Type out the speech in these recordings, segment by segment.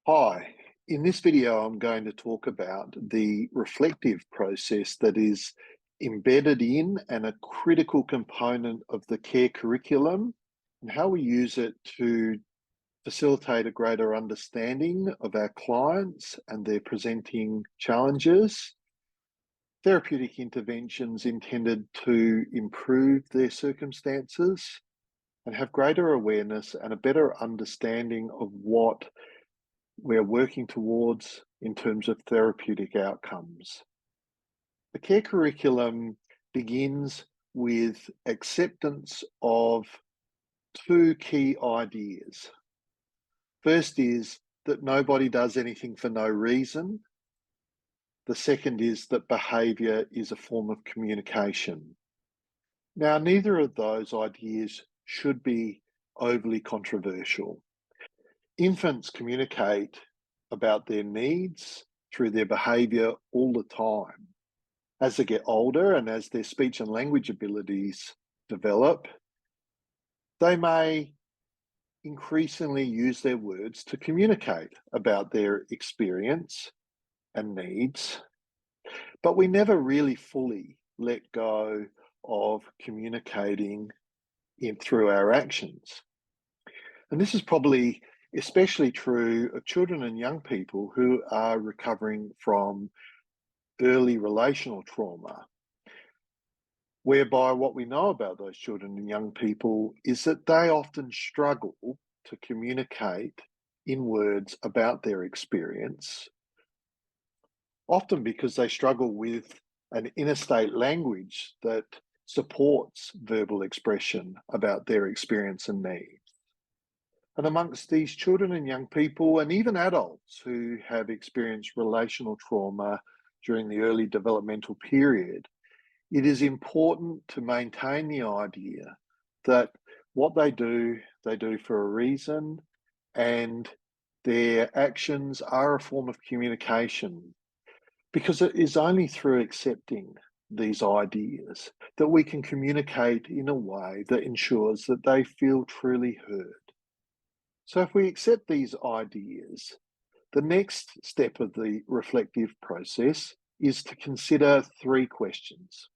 Hi, in this video, I'm going to talk about the reflective process that is embedded in and a critical component of the care curriculum and how we use it to facilitate a greater understanding of our clients and their presenting challenges, therapeutic interventions intended to improve their circumstances, and have greater awareness and a better understanding of what we're working towards in terms of therapeutic outcomes. The care curriculum begins with acceptance of two key ideas. First is that nobody does anything for no reason. The second is that behaviour is a form of communication. Now, neither of those ideas should be overly controversial. Infants communicate about their needs through their behaviour all the time. As they get older and as their speech and language abilities develop, they may increasingly use their words to communicate about their experience and needs, but we never really fully let go of communicating through our actions. And this is probably especially true of children and young people who are recovering from early relational trauma, whereby what we know about those children and young people is that they often struggle to communicate in words about their experience, often because they struggle with an interstate language that supports verbal expression about their experience and needs. And amongst these children and young people, and even adults who have experienced relational trauma during the early developmental period, it is important to maintain the idea that what they do for a reason, and their actions are a form of communication, because it is only through accepting these ideas that we can communicate in a way that ensures that they feel truly heard. So if we accept these ideas, the next step of the reflective process is to consider three questions.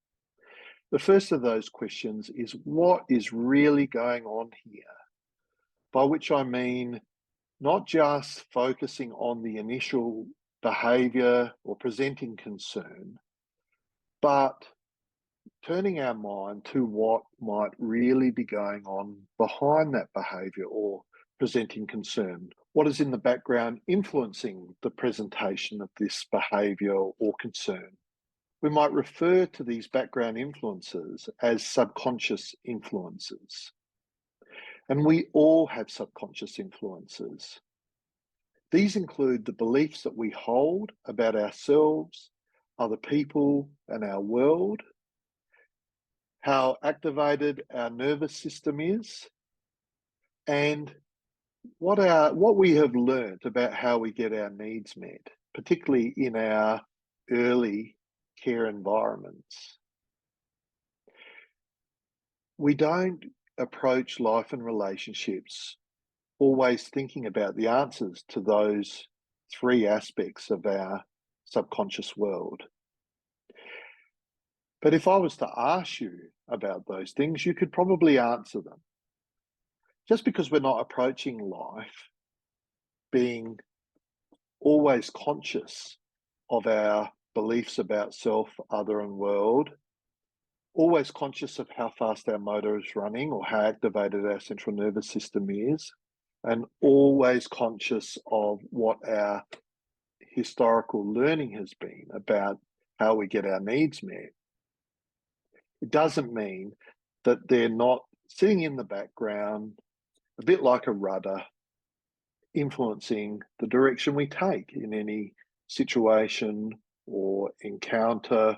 The first of those questions is, what is really going on here? By which I mean not just focusing on the initial behaviour or presenting concern, but turning our mind to what might really be going on behind that behaviour or presenting concern. What is in the background influencing the presentation of this behaviour or concern? We might refer to these background influences as subconscious influences. And we all have subconscious influences. These include the beliefs that we hold about ourselves, other people, and our world, how activated our nervous system is, and what we have learned about how we get our needs met, particularly in our early care environments. We don't approach life and relationships always thinking about the answers to those three aspects of our subconscious world. But if I was to ask you about those things, you could probably answer them. Just because we're not approaching life being always conscious of our beliefs about self, other, and world, always conscious of how fast our motor is running or how activated our central nervous system is, and always conscious of what our historical learning has been about how we get our needs met, it doesn't mean that they're not sitting in the background, a bit like a rudder, influencing the direction we take in any situation or encounter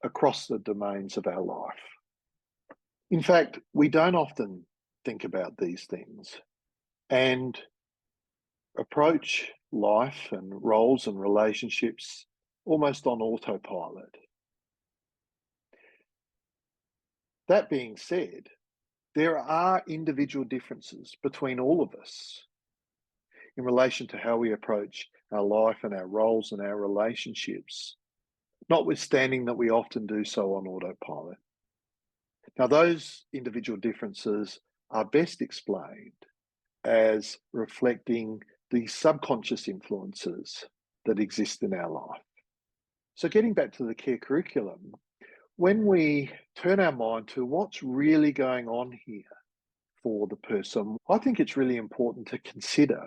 across the domains of our life. In fact, we don't often think about these things and approach life and roles and relationships almost on autopilot. That being said, there are individual differences between all of us. in relation to how we approach our life and our roles and our relationships, notwithstanding that we often do so on autopilot. Now, those individual differences are best explained as reflecting the subconscious influences that exist in our life. So getting back to the care curriculum, when we turn our mind to what's really going on here for the person, I think it's really important to consider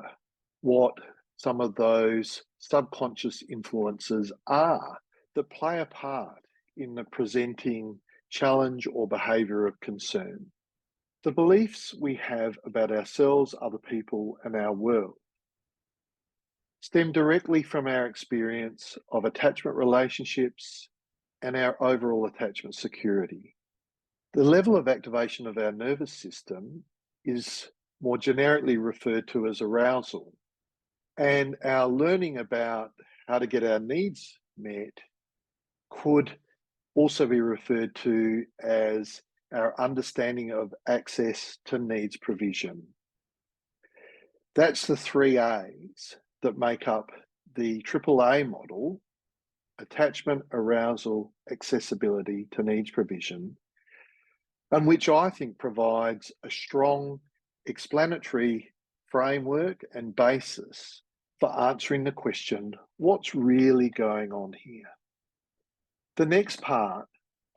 what some of those subconscious influences are that play a part in the presenting challenge or behaviour of concern. The beliefs we have about ourselves, other people, and our world stem directly from our experience of attachment relationships and our overall attachment security. The level of activation of our nervous system is more generically referred to as arousal, and our learning about how to get our needs met could also be referred to as our understanding of access to needs provision. That's the 3 A's that make up the AAA model: attachment, arousal, accessibility to needs provision, and which I think provides a strong explanatory framework and basis for answering the question, what's really going on here? The next part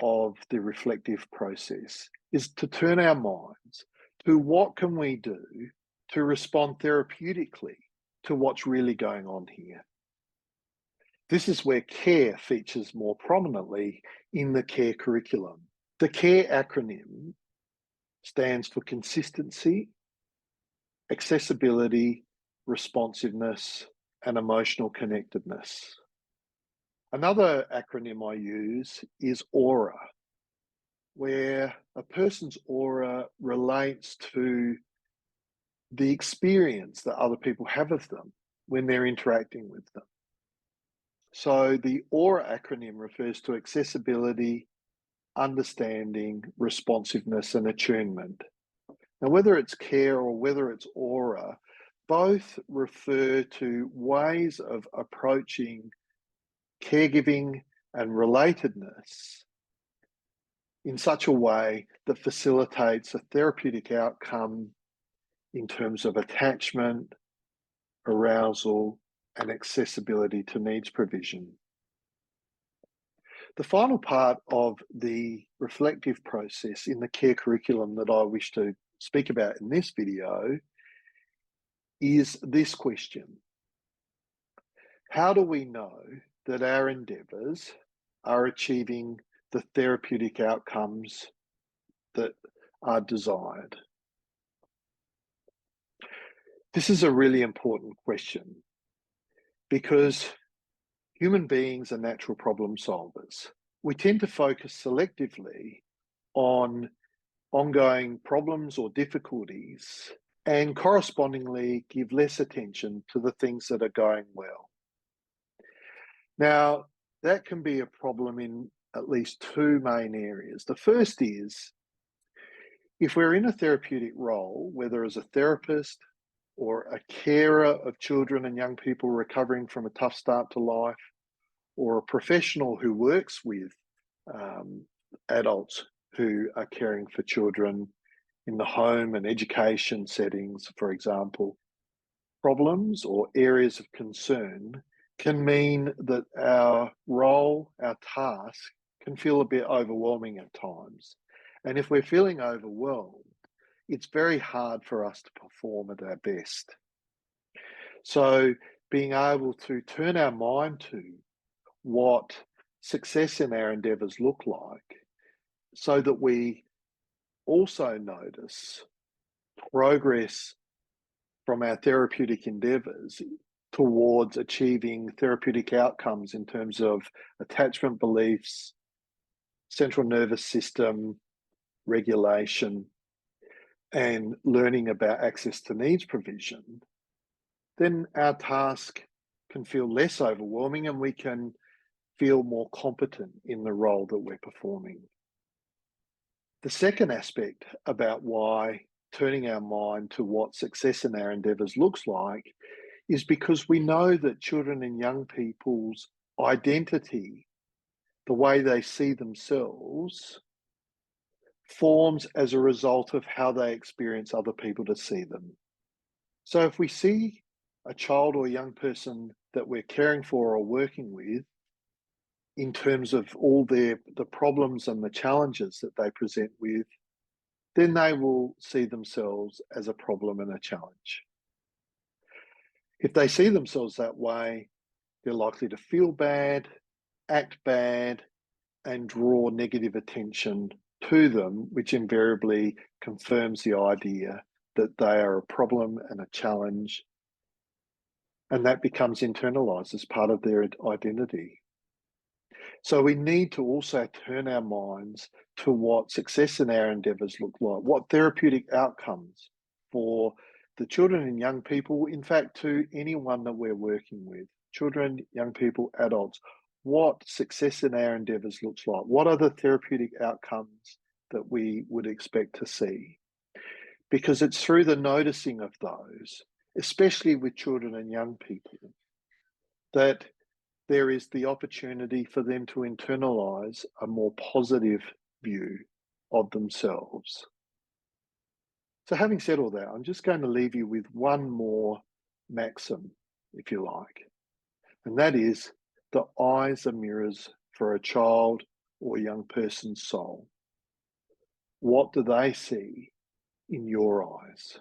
of the reflective process is to turn our minds to what can we do to respond therapeutically to what's really going on here. This is where care features more prominently in the care curriculum. The CARE acronym stands for consistency, accessibility, responsiveness, and emotional connectedness. Another acronym I use is AURA, where a person's aura relates to the experience that other people have of them when they're interacting with them. So the AURA acronym refers to accessibility, understanding, responsiveness, and attunement. Now, whether it's CARE or whether it's AURA, both refer to ways of approaching caregiving and relatedness in such a way that facilitates a therapeutic outcome in terms of attachment, arousal, and accessibility to needs provision. The final part of the reflective process in the care curriculum that I wish to speak about in this video is this question: how do we know that our endeavours are achieving the therapeutic outcomes that are desired? This is a really important question because human beings are natural problem solvers. We tend to focus selectively on ongoing problems or difficulties and correspondingly give less attention to the things that are going well. Now, that can be a problem in at least 2 main areas. The first is, if we're in a therapeutic role, whether as a therapist or a carer of children and young people recovering from a tough start to life, or a professional who works with adults who are caring for children in the home and education settings, for example, problems or areas of concern can mean that our role, our task, can feel a bit overwhelming at times. And if we're feeling overwhelmed, it's very hard for us to perform at our best. So being able to turn our mind to what success in our endeavours look like, so that we also notice progress from our therapeutic endeavours towards achieving therapeutic outcomes in terms of attachment beliefs, central nervous system regulation, and learning about access to needs provision, then our task can feel less overwhelming and we can feel more competent in the role that we're performing. The second aspect about why turning our mind to what success in our endeavours looks like is because we know that children and young people's identity, the way they see themselves, forms as a result of how they experience other people to see them. So if we see a child or young person that we're caring for or working with in terms of all the problems and the challenges that they present with, then they will see themselves as a problem and a challenge. If they see themselves that way, they're likely to feel bad, act bad, and draw negative attention to them, which invariably confirms the idea that they are a problem and a challenge, and that becomes internalized as part of their identity. So we need to also turn our minds to what success in our endeavours look like, what therapeutic outcomes for the children and young people, in fact, to anyone that we're working with, children, young people, adults, what success in our endeavours looks like. What are the therapeutic outcomes that we would expect to see? Because it's through the noticing of those, especially with children and young people, that there is the opportunity for them to internalize a more positive view of themselves. So having said all that, I'm just going to leave you with one more maxim, if you like, and that is the eyes are mirrors for a child or young person's soul. What do they see in your eyes?